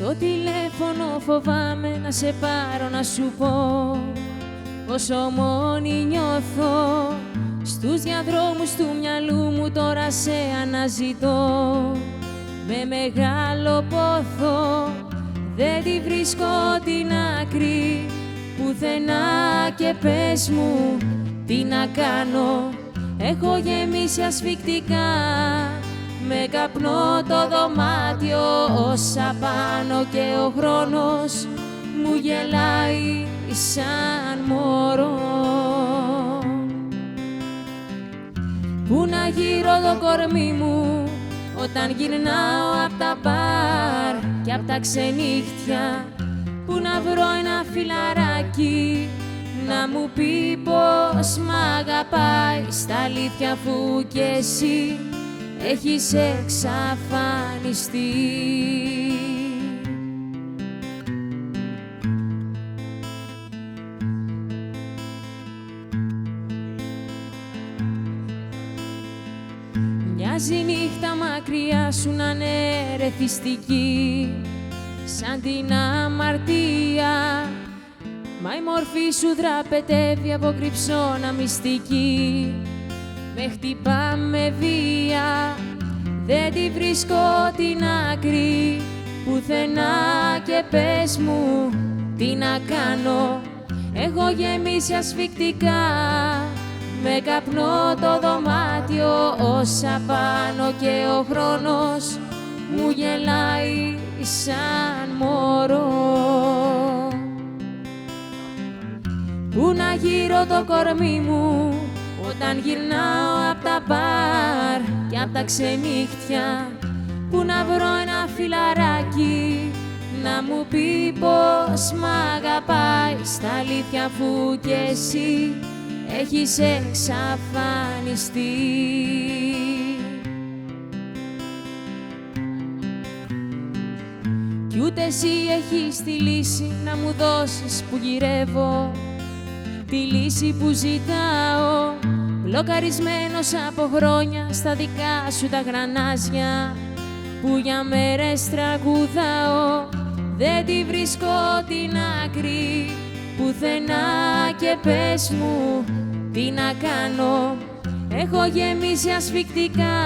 Στο τηλέφωνο φοβάμαι να σε πάρω να σου πω πόσο μόνη νιώθω. Στους διαδρόμους του μυαλού μου τώρα σε αναζητώ με μεγάλο πόθο. Δεν τη βρίσκω την άκρη πουθενά και πες μου τι να κάνω. Έχω γεμίσει ασφυκτικά με καπνό το δωμάτιο όσα πάνω και ο χρόνος μου γελάει σαν μωρό. Πού να γύρω το κορμί μου όταν γυρνάω απ' τα μπαρ και απ' τα ξενύχτια. Πού να βρω ένα φιλαράκι να μου πει πως μ' αγαπάει στα αλήθεια, αφού κι εσύ έχεις εξαφανιστεί. Μοιάζει νύχτα μακριά σου να είναι ερεθιστική σαν την αμαρτία, μα η μορφή σου δραπετεύει από κρυψώνα μυστική. Με χτυπά με βία, δεν τη βρίσκω την άκρη πουθενά και πες μου τι να κάνω. Έχω γεμίσει ασφυκτικά με καπνό το δωμάτιο όσα πάνω και ο χρόνος μου γελάει σαν μωρό. Πού να γύρω το κορμί μου όταν γυρνάω απ' τα μπαρ και απ' τα ξενύχτια. Πού να βρω ένα φιλαράκι να μου πει πως μ' αγαπάει στα αλήθεια, αφού κι εσύ έχεις εξαφανιστεί. Κι ούτε εσύ έχεις τη λύση να μου δώσεις που γυρεύω, τη λύση που ζητάω, μπλοκαρισμένος από χρόνια στα δικά σου τα γρανάζια που για μέρες τραγουδάω. Δεν τη βρίσκω την άκρη πουθενά και πες μου τι να κάνω. Έχω γεμίσει ασφυκτικά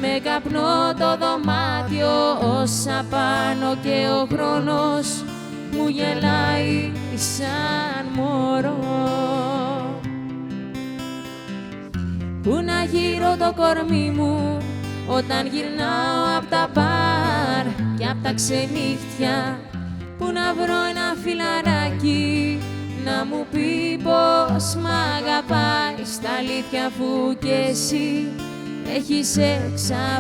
με καπνό το δωμάτιο όσα πάνω και ο χρόνος μου γελάει σαν μωρό. Πού να γύρω το κορμί μου όταν γυρνάω απ' τα μπαρ και απ' τα ξενύχτια. Πού να βρω ένα φιλαράκι να μου πει πως μ' αγαπάει στα αλήθεια, αφού κι εσύ έχεις εξαφανιστεί.